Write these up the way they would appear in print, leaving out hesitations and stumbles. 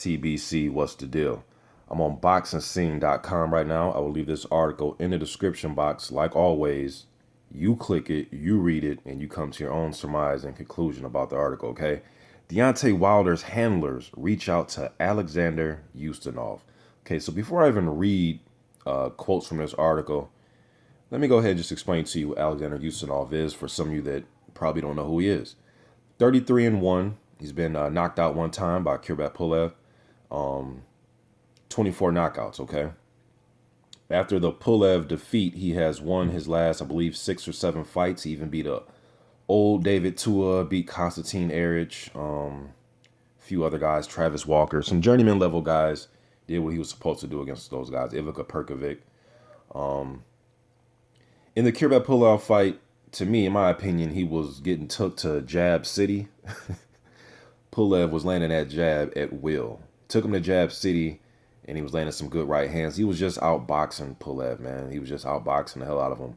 TBC, what's the deal? I'm on boxingscene.com right now. I will leave this article in the description box. Like always, you click it, you read it, and you come to your own surmise and conclusion about the article, okay? Deontay Wilder's handlers reach out to Alexander Ustinov. Okay, so before I even read quotes from this article, let me go ahead and just explain to you what Alexander Ustinov is for some of you that probably don't know who he is. 33-1. He's been knocked out one time by Kirbet Pulev. 24 knockouts, okay? After the Pulev defeat, he has won his last, I believe, 6 or 7 fights. He even beat old David Tua, beat Konstantin Erich, a few other guys, Travis Walker, some journeyman level guys. Did what he was supposed to do against those guys. Ivica Perkovic. In the Kirbet Pulev fight, to me, in my opinion, he was getting took to jab city. Pulev was landing that jab at will. Took him to jab city, and he was landing some good right hands. He was just outboxing Pulev, man. He was just outboxing the hell out of him.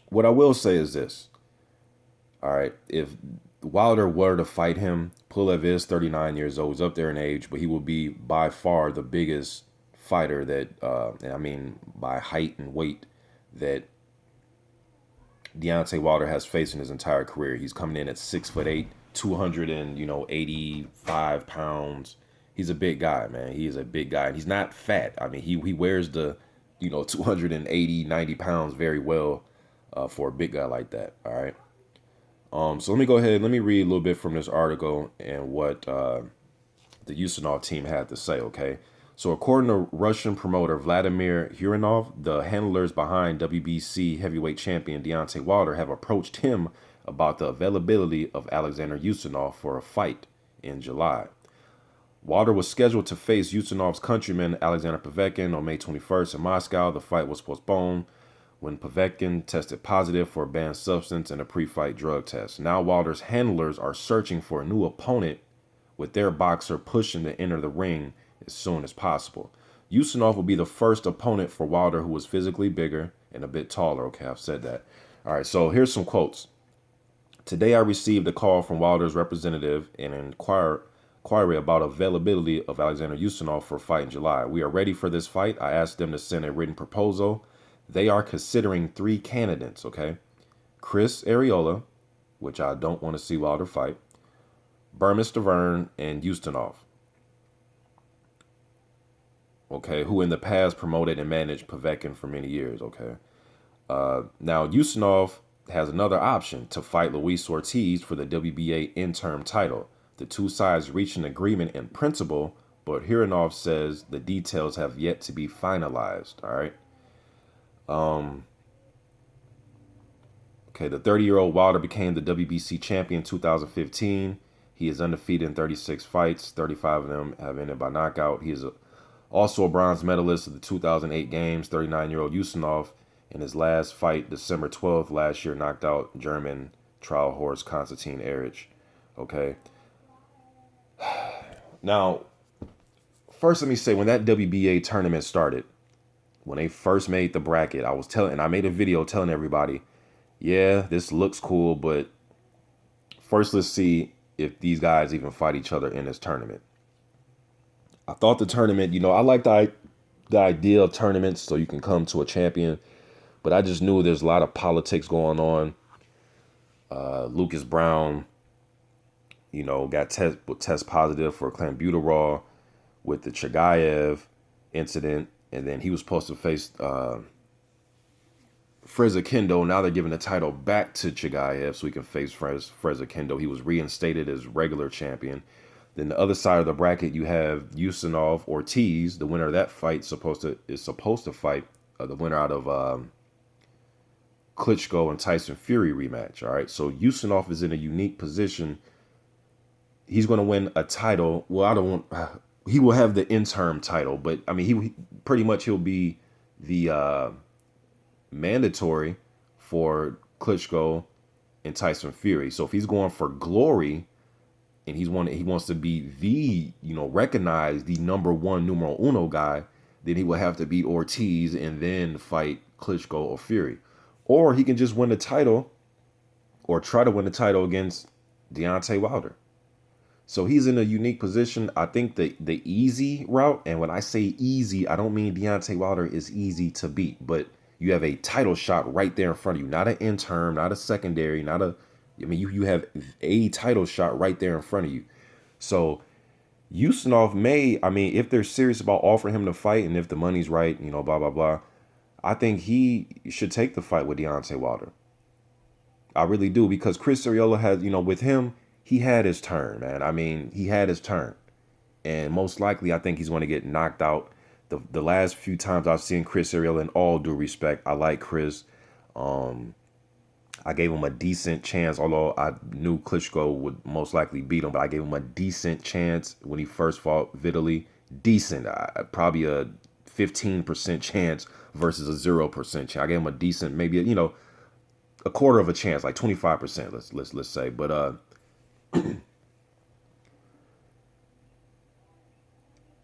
What I will say is this. All right, if Wilder were to fight him, Pulev is 39 years old. He's up there in age, but he will be by far the biggest fighter that, and I mean by height and weight, that Deontay Wilder has faced in his entire career. He's coming in at 6'8", 285 pounds. He's a big guy, man. He is a big guy. And he's not fat. I mean, he wears the, 280, 90 pounds very well for a big guy like that. All right. So let me go ahead. Let me read a little bit from this article and what the Ustinov team had to say, okay? So according to Russian promoter Vladimir Hurinov, the handlers behind WBC heavyweight champion Deontay Wilder have approached him about the availability of Alexander Ustinov for a fight in July. Wilder was scheduled to face Ustinov's countryman Alexander Povetkin on May 21st in Moscow. The fight was postponed when Povetkin tested positive for a banned substance in a pre-fight drug test. Now Wilder's handlers are searching for a new opponent, with their boxer pushing to enter the ring as soon as possible. Ustinov will be the first opponent for Wilder who is physically bigger and a bit taller. Okay, I've said that. All right, so here's some quotes. Today I received a call from Wilder's representative and inquiry about availability of Alexander Ustinov for a fight in July. We are ready for this fight. I asked them to send a written proposal. They are considering 3 candidates, okay? Chris ARREOLA, which I don't want to see Wilder fight, STIVERNE, and Ustinov, okay, who in the past promoted and managed Povetkin for many years, okay? Now, Ustinov has another option to fight Luis Ortiz for the WBA interim title. The two sides reached an agreement in principle, but Hurinov says the details have yet to be finalized, all right? Okay, the 30-year-old Wilder became the WBC champion in 2015. He is undefeated in 36 fights. 35 of them have ended by knockout. He is also a bronze medalist of the 2008 Games. 39-year-old Ustinov, in his last fight, December 12th last year, knocked out German trial horse Konstantin Erich. Okay. Now, first let me say, when that WBA tournament started, when they first made the bracket, I made a video telling everybody, yeah, this looks cool, but first let's see if these guys even fight each other in this tournament. I thought the tournament, I like the idea of tournaments so you can come to a champion, but I just knew there's a lot of politics going on. Lucas Brown, got test positive for clenbuterol with the Chagayev incident, and then he was supposed to face Freza Kendo. Now they're giving the title back to Chagayev so he can face Freza Kendo. He was reinstated as regular champion. Then the other side of the bracket, you have Ustinov Ortiz. The winner of that fight is supposed to fight the winner out of Klitschko and Tyson Fury rematch. All right, so Ustinov is in a unique position. He's going to win a title. Well, he will have the interim title, but I mean, he'll be the mandatory for Klitschko and Tyson Fury. So if he's going for glory and he wants to be the, recognized the #1 numero uno guy, then he will have to beat Ortiz and then fight Klitschko or Fury. Or he can just win the title or try to win the title against Deontay Wilder. So he's in a unique position. I think the easy route, and when I say easy, I don't mean Deontay Wilder is easy to beat, but you have a title shot right there in front of you, not an interim, not a secondary, not a. I mean, you have a title shot right there in front of you. So Ustinov may, I mean, if they're serious about offering him the fight, and if the money's right, you know, blah blah blah, I think he should take the fight with Deontay Wilder. I really do, because Chris Arreola has, you know, with him, he had his turn, man. I mean, he had his turn. And most likely, I think he's going to get knocked out. The last few times I've seen Chris Arreola, in all due respect, I like Chris. I gave him a decent chance, although I knew Klitschko would most likely beat him, but I gave him a decent chance when he first fought Vitaly. Decent, probably a 15% chance versus a 0% chance. I gave him a decent, maybe, you know, a quarter of a chance, like 25%, let's say. But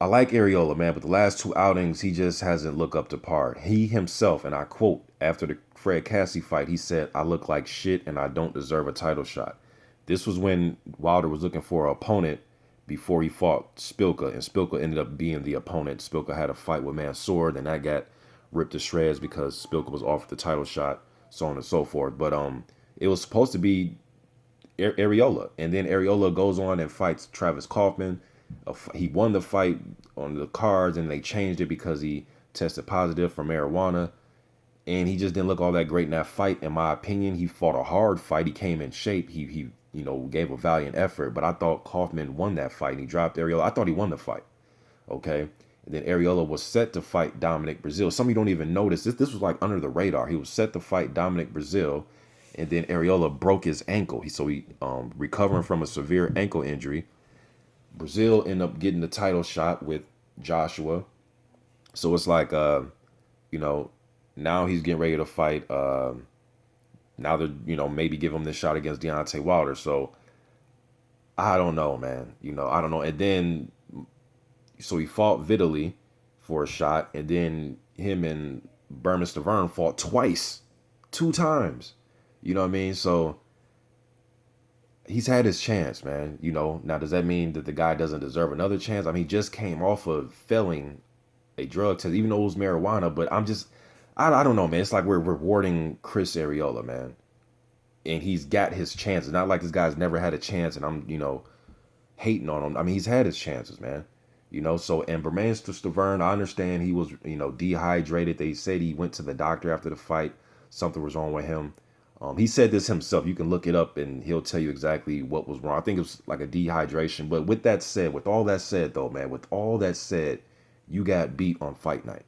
I like Arreola, man, but the last two outings, he just hasn't looked up to par. He himself, and I quote, after the Fred Cassie fight, he said, "I look like shit and I don't deserve a title shot." This was when Wilder was looking for an opponent before he fought Spilka, and Spilka ended up being the opponent. Spilka had a fight with Mansoor, and that got ripped to shreds because Spilka was offered the title shot, so on and so forth. But it was supposed to be Arreola, and then Arreola goes on and fights Travis Kaufman. He won the fight on the cards, and they changed it because he tested positive for marijuana, and he just didn't look all that great in that fight. In my opinion, he fought a hard fight. He came in shape. He you know, gave a valiant effort. But I thought Kaufman won that fight, and he dropped Arreola. I thought he won the fight. Okay. And then Arreola was set to fight Dominic Brazil. Some of you don't even notice this. This was like under the radar. He was set to fight Dominic Brazil, and then Arreola broke his ankle. He recovering from a severe ankle injury. Brazil ended up getting the title shot with Joshua. So it's like, you know, now he's getting ready to fight. Now they're, you know, maybe give him this shot against Deontay Wilder. So I don't know, man. You know, I don't know. And then, so he fought Vitaly for a shot, and then him and BERMANE fought twice, 2 times. You know what I mean? So he's had his chance, man. You know, now does that mean that the guy doesn't deserve another chance? I mean, he just came off of failing a drug test, even though it was marijuana. But I don't know, man. It's like we're rewarding Chris Arreola, man, and he's got his chances. Not like this guy's never had a chance, and I'm, you know, hating on him. I mean, he's had his chances, man. You know, so, and BERMANE STIVERNE, I understand he was, you know, dehydrated. They said he went to the doctor after the fight. Something was wrong with him. He said this himself. You can look it up and he'll tell you exactly what was wrong. I think it was like a dehydration. But with that said, with all that said, though, man, with all that said, you got beat on fight night.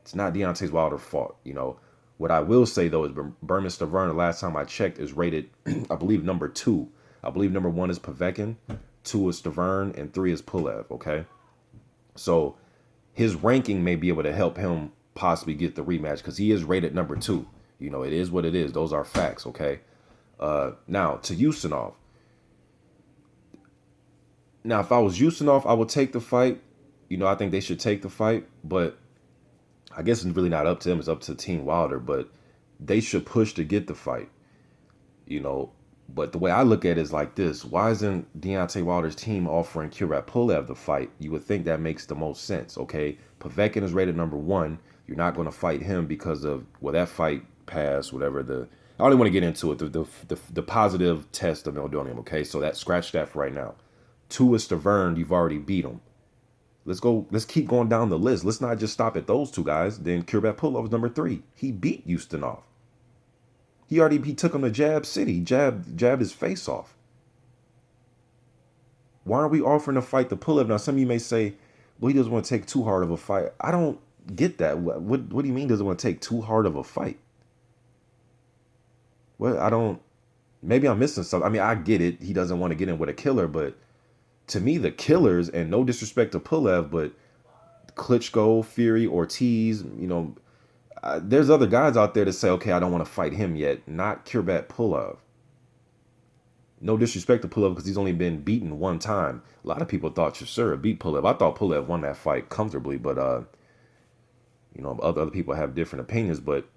It's not Deontay Wilder's fault. You know, what I will say, though, is BERMANE STIVERNE, the last time I checked, is rated, I believe, number 2. I believe number 1 is Povetkin, 2 is STIVERNE, and 3 is Pulev, okay? So his ranking may be able to help him possibly get the rematch, because he is rated number 2. You know, it is what it is. Those are facts, okay? Now, to Ustinov. Now, if I was Ustinov, I would take the fight. You know, I think they should take the fight. But I guess it's really not up to him. It's up to Team Wilder. But they should push to get the fight. You know, but the way I look at it is like this. Why isn't Deontay Wilder's team offering Kubrat Pulev the fight? You would think that makes the most sense, okay? Povetkin is rated number 1. You're not going to fight him because of, well, that fight passed, whatever. I don't even want to get into it. The positive test of meldonium, okay? So that, scratch that for right now. 2 is STIVERNE. You've already beat him. Let's keep going down the list. Let's not just stop at those 2 guys. Then Kubrat Pulev was number 3. He beat Ustinov. He took him to Jab City. Jabbed his face off. Why are we offering to fight the Pulev? Now, some of you may say, well, he doesn't want to take too hard of a fight. I don't get that. What do you mean doesn't want to take too hard of a fight? Well, I don't, maybe I'm missing something. I mean, I get it. He doesn't want to get in with a killer, but to me, the killers, and no disrespect to Pulev, but Klitschko, Fury, Ortiz, you know, there's other guys out there that say, okay, I don't want to fight him yet. Not Kubrat Pulev. No disrespect to Pulev because he's only been beaten 1 time. A lot of people thought Chisora beat Pulev. I thought Pulev won that fight comfortably, but you know, other people have different opinions. But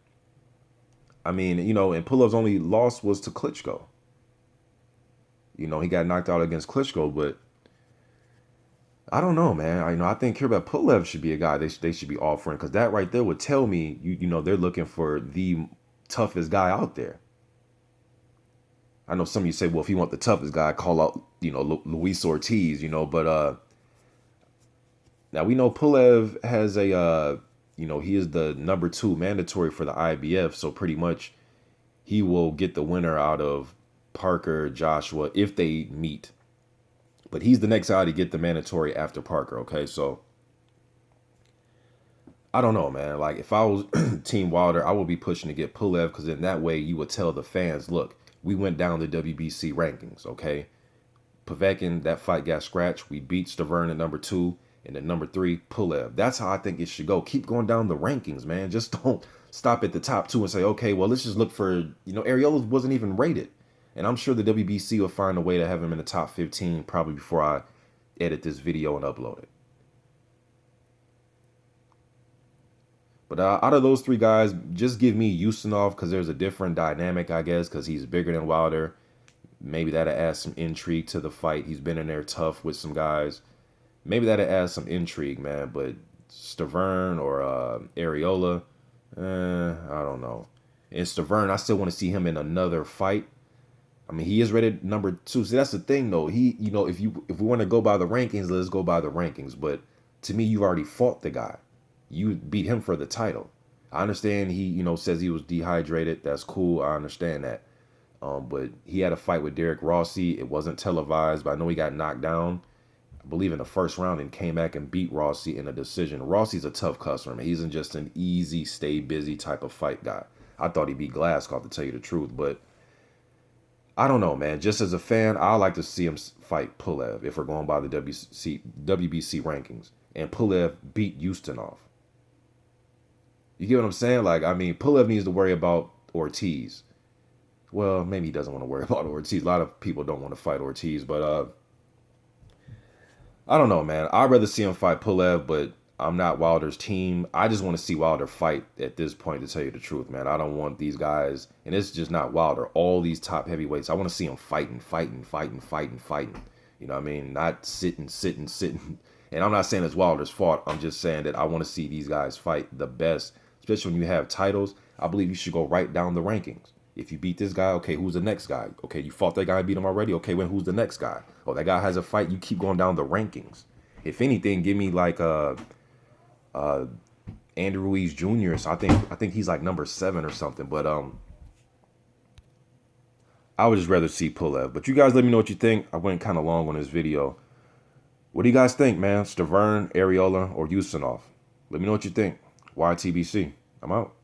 I mean, you know, and Pulev's only loss was to Klitschko. You know, he got knocked out against Klitschko, but I don't know, man. I think Kirbet Pulev should be a guy they should be offering, because that right there would tell me they're looking for the toughest guy out there. I know some of you say, well, if you want the toughest guy, call out Luis Ortiz, but now we know Pulev has a he is the #2 mandatory for the IBF, so pretty much he will get the winner out of Parker, Joshua, if they meet. But he's the next guy to get the mandatory after Parker, okay? So I don't know, man. Like, if I was Team Wilder, I would be pushing to get Pulev, because in that way you would tell the fans, look, we went down the WBC rankings, okay? Povetkin, that fight got scratched. We beat Stiverne at #2, and at #3, Pulev. That's how I think it should go. Keep going down the rankings, man. Just don't stop at the top 2 and say, okay, well, let's just look for, Arreola wasn't even rated. And I'm sure the WBC will find a way to have him in the top 15 probably before I edit this video and upload it. But out of those 3 guys, just give me Ustinov, because there's a different dynamic, I guess, because he's bigger than Wilder. Maybe that'll add some intrigue to the fight. He's been in there tough with some guys. Maybe that'll add some intrigue, man. But Stiverne or Arreola, I don't know. And Stiverne, I still want to see him in another fight. I mean, he is rated #2. See, that's the thing, though. If we want to go by the rankings, let's go by the rankings. But to me, you've already fought the guy. You beat him for the title. I understand he, says he was dehydrated. That's cool. I understand that. But he had a fight with Derek Rossi. It wasn't televised, but I know he got knocked down, I believe, in the first round, and came back and beat Rossi in a decision. Rossi's a tough customer, man. He's just an easy, stay busy type of fight guy. I thought he'd beat Glasgow, to tell you the truth, but I don't know, man. Just as a fan, I like to see him fight Pulev if we're going by the WBC rankings. And Pulev beat Ustinov. You get what I'm saying? Like, I mean, Pulev needs to worry about Ortiz. Well, maybe he doesn't want to worry about Ortiz. A lot of people don't want to fight Ortiz, but I don't know, man. I'd rather see him fight Pulev, but I'm not Wilder's team. I just want to see Wilder fight at this point, to tell you the truth, man. I don't want these guys, and it's just not Wilder, all these top heavyweights. I want to see them fighting. You know what I mean? Not sitting. And I'm not saying it's Wilder's fault. I'm just saying that I want to see these guys fight the best, especially when you have titles. I believe you should go right down the rankings. If you beat this guy, okay, who's the next guy? Okay, you fought that guy and beat him already. Okay, well, who's the next guy? Oh, that guy has a fight. You keep going down the rankings. If anything, give me like Andy Ruiz Jr. So I think he's like #7 or something. But I would just rather see Pulev. But you guys let me know what you think. I went kind of long on this video. What do you guys think, man? Stiverne, Arreola, or Ustinov? Let me know what you think. YTBC. I'm out.